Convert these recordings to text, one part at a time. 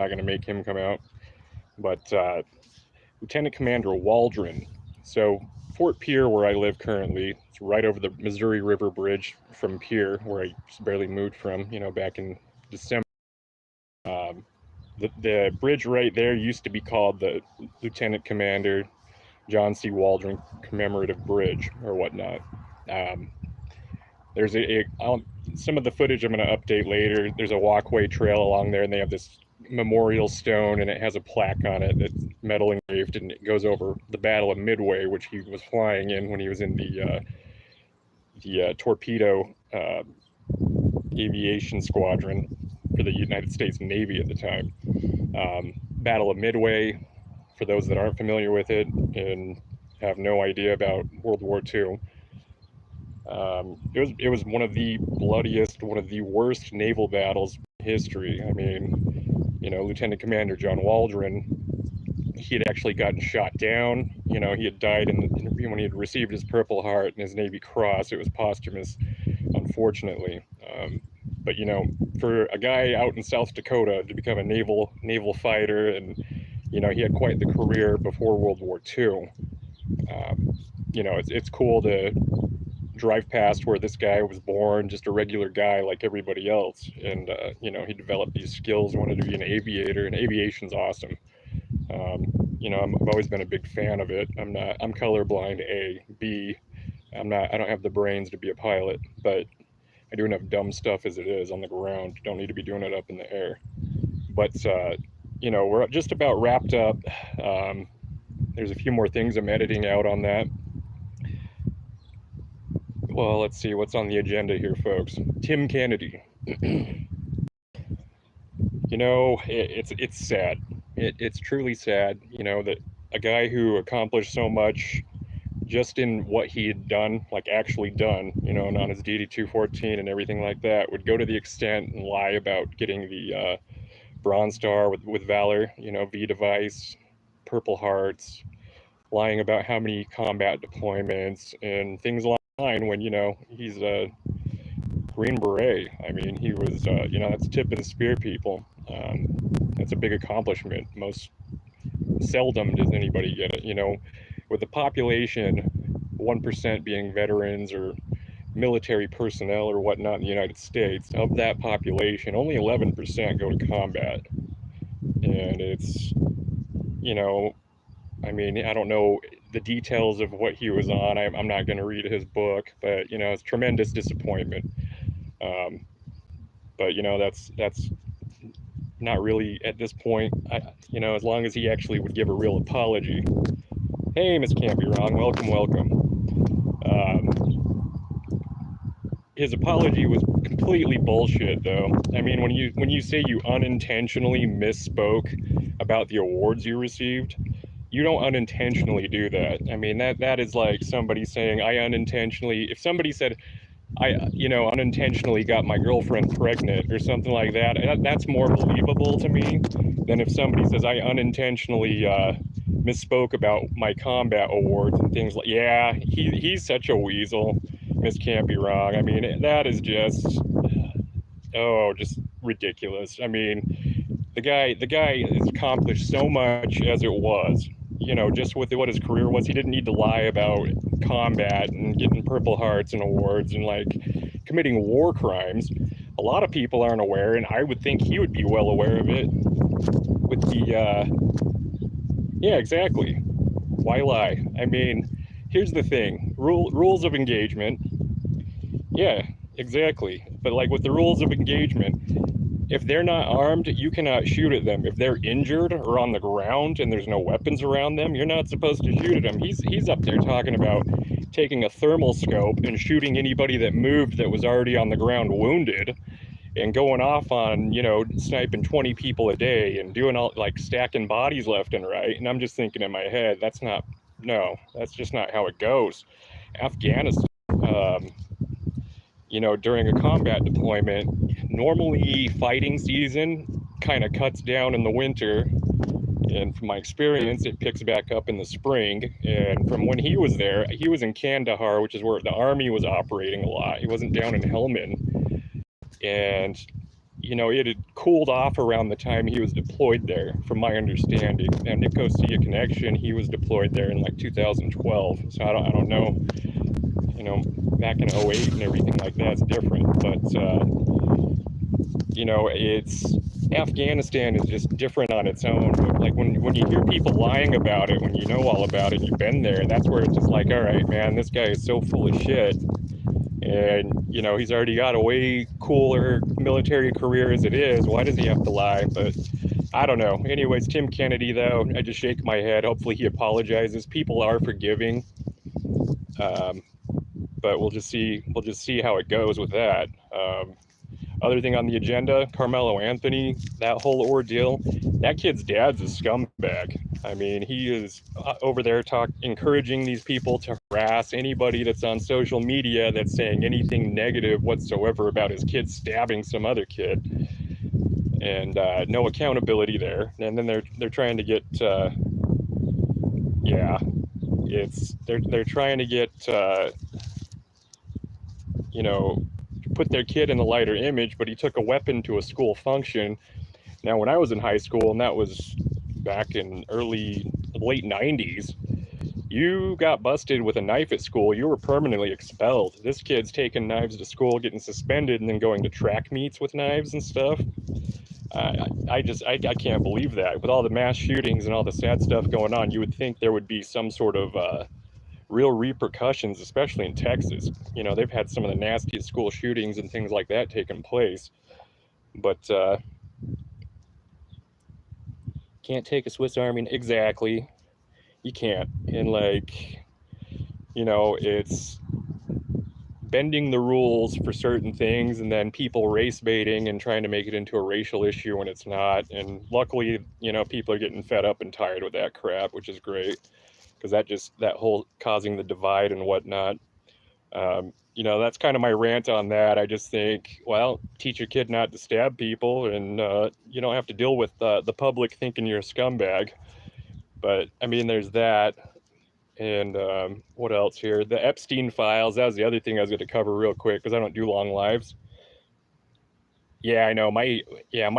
not going to make him come out. But Lieutenant Commander Waldron. So Fort Pierre, where I live currently, it's right over the Missouri River Bridge from Pierre, where I just barely moved from, back in December. The bridge right there used to be called the Lieutenant Commander John C. Waldron Commemorative Bridge or whatnot. There's some of the footage I'm going to update later. There's a walkway trail along there, and they have this memorial stone, and it has a plaque on it that's metal engraved, and it goes over the Battle of Midway, which he was flying in when he was in the torpedo aviation squadron for the United States Navy at the time. Battle of Midway, for those that aren't familiar with it and have no idea about World War II, it was one of the bloodiest, one of the worst naval battles in history. I mean, Lieutenant Commander John Waldron, he had actually gotten shot down. He had died when he had received his Purple Heart and his Navy Cross. It was posthumous, unfortunately. But for a guy out in South Dakota to become a naval fighter, and he had quite the career before World War II. It's cool to drive past where this guy was born, just a regular guy like everybody else, and he developed these skills, wanted to be an aviator, and aviation's awesome. I've always been a big fan of it. I'm colorblind. B, I don't have the brains to be a pilot, but I do enough dumb stuff as it is on the ground. Don't need to be doing it up in the air. But we're just about wrapped up. There's a few more things I'm editing out on that. Well, let's see what's on the agenda here, folks. Tim Kennedy. It's sad. It's truly sad, that a guy who accomplished so much just in what he had done, like actually done, and on his DD-214 and everything like that, would go to the extent and lie about getting the Bronze Star with Valor, V device, Purple Hearts, lying about how many combat deployments and things along the line when, he's a Green Beret. I mean, he was, that's tip of the spear, people. That's a big accomplishment. Most seldom does anybody get it, with the population, 1% being veterans or military personnel or whatnot in the United States. Of that population, only 11% go to combat. And it's, I don't know the details of what he was on. I'm not going to read his book, but, it's tremendous disappointment. But, that's not really at this point, as long as he actually would give a real apology. Hey, Miss Can't Be Wrong, welcome. His apology was completely bullshit, though. I mean, when you say you unintentionally misspoke about the awards you received, you don't unintentionally do that. I mean, that is like somebody saying, if somebody said, I unintentionally got my girlfriend pregnant or something like that, that's more believable to me than if somebody says I unintentionally misspoke about my combat awards and things like, yeah, he's such a weasel. Miss Can't Be Wrong. I mean, that is just ridiculous. I mean, the guy has accomplished so much as it was, just with what his career was. He didn't need to lie about combat and getting Purple Hearts and awards and like committing war crimes. A lot of people aren't aware, and I would think he would be well aware of it. With the yeah, exactly. Why lie? I mean, here's the thing. Rules of engagement. Yeah, exactly. But like with the rules of engagement, if they're not armed, you cannot shoot at them. If they're injured or on the ground and there's no weapons around them, you're not supposed to shoot at them. He's up there talking about taking a thermal scope and shooting anybody that moved that was already on the ground wounded, and going off on, sniping 20 people a day and doing all like stacking bodies left and right. And I'm just thinking in my head, that's just not how it goes. Afghanistan, during a combat deployment, normally fighting season kind of cuts down in the winter. And from my experience, it picks back up in the spring. And from when he was there, he was in Kandahar, which is where the army was operating a lot. He wasn't down in Helmand. And it had cooled off around the time he was deployed there, from my understanding. Now, Nicosia Connection, he was deployed there in like 2012. So I don't know, back in '08 and everything like that's different. But, it's Afghanistan is just different on its own. Like when you hear people lying about it, when you know all about it, you've been there, that's where it's just like, all right, man, this guy is so full of shit. And, he's already got a way cooler military career as it is. Why does he have to lie? But I don't know. Anyways, Tim Kennedy, though, I just shake my head. Hopefully he apologizes. People are forgiving. But we'll just see how it goes with that. Other thing on the agenda, Carmelo Anthony, that whole ordeal. That kid's dad's a scumbag. I mean, he is over there encouraging these people to harass anybody that's on social media that's saying anything negative whatsoever about his kid stabbing some other kid, and no accountability there. And then they're trying to get, they're trying to get, put their kid in a lighter image, but he took a weapon to a school function. Now, when I was in high school, and that was back in late 90s, you got busted with a knife at school, you were permanently expelled. This kid's taking knives to school, getting suspended, and then going to track meets with knives and stuff. I can't believe that. With all the mass shootings and all the sad stuff going on, you would think there would be some sort of real repercussions, especially in Texas. They've had some of the nastiest school shootings and things like that taking place. But can't take a Swiss Army. Exactly. You can't. And it's bending the rules for certain things, and then people race baiting and trying to make it into a racial issue when it's not. And luckily, people are getting fed up and tired with that crap, which is great, because that whole causing the divide and whatnot. That's kind of my rant on that. I just think, well, teach your kid not to stab people, and you don't have to deal with the public thinking you're a scumbag. But I mean, there's that. And what else here? The Epstein files. That was the other thing I was going to cover real quick, because I don't do long lives. Yeah, I know. My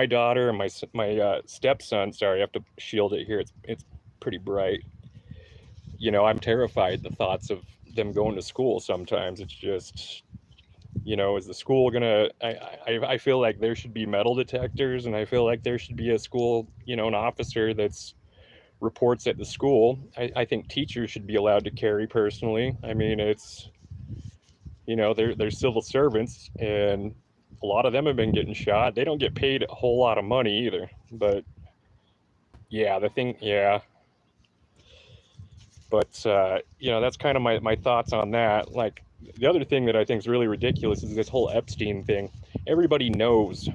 daughter and my stepson. Sorry, I have to shield it here. It's pretty bright. I'm terrified the thoughts of them going to school sometimes. It's just, is the school gonna, I feel like there should be metal detectors, and I feel like there should be a school, an officer that's reports at the school. I think teachers should be allowed to carry personally. I mean, it's, they're civil servants, and a lot of them have been getting shot. They don't get paid a whole lot of money either. But yeah, But, that's kind of my thoughts on that. Like, the other thing that I think is really ridiculous is this whole Epstein thing. Everybody knows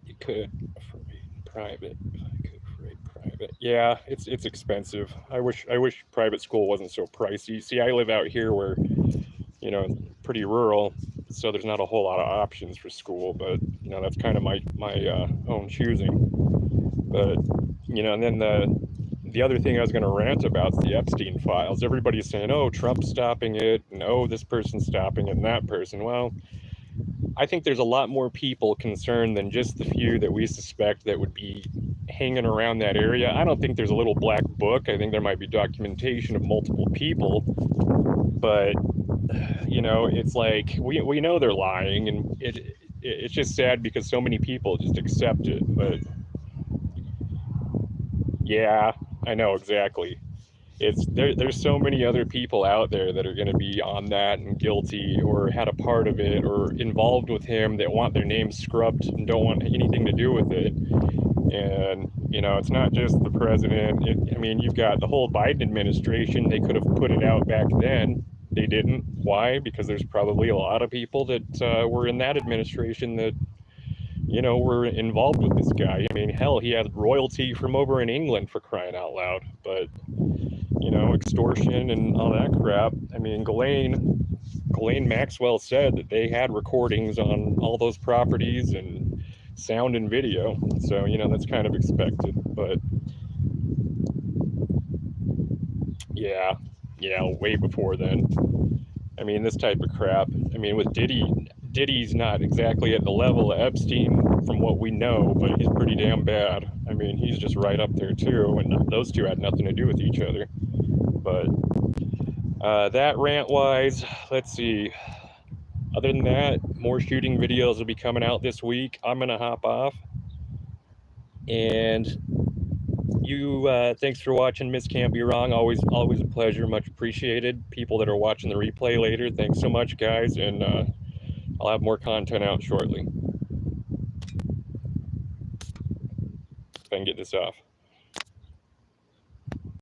you could rate private. I could rate private. Yeah, it's expensive. I wish private school wasn't so pricey. See, I live out here where, pretty rural, so there's not a whole lot of options for school. But that's kind of my own choosing. But and then the other thing I was going to rant about is the Epstein files. Everybody's saying, oh, Trump's stopping it, and oh, this person's stopping it, and that person. Well, I think there's a lot more people concerned than just the few that we suspect that would be hanging around that area. I don't think there's a little black book. I think there might be documentation of multiple people. But, it's like, we know they're lying, and it's just sad because so many people just accept it. But, yeah, I know, exactly. There's so many other people out there that are going to be on that and guilty, or had a part of it, or involved with him, that want their names scrubbed and don't want anything to do with it. And it's not just the president. You've got the whole Biden administration. They could have put it out back then. They didn't. Why? Because there's probably a lot of people that were in that administration that were involved with this guy. Hell, he had royalty from over in England, for crying out loud. But extortion and all that crap. Ghislaine Maxwell said that they had recordings on all those properties, and sound and video. So, that's kind of expected. But yeah, way before then. This type of crap. With Diddy Diddy's not exactly at the level of Epstein from what we know, but he's pretty damn bad. I mean, he's just right up there too, and those two had nothing to do with each other. But that rant-wise, let's see. Other than that, more shooting videos will be coming out this week. I'm gonna hop off, and thanks for watching. Miss Can't Be Wrong. Always a pleasure. Much appreciated. People that are watching the replay later, thanks so much, guys, and I'll have more content out shortly. If I can get this off.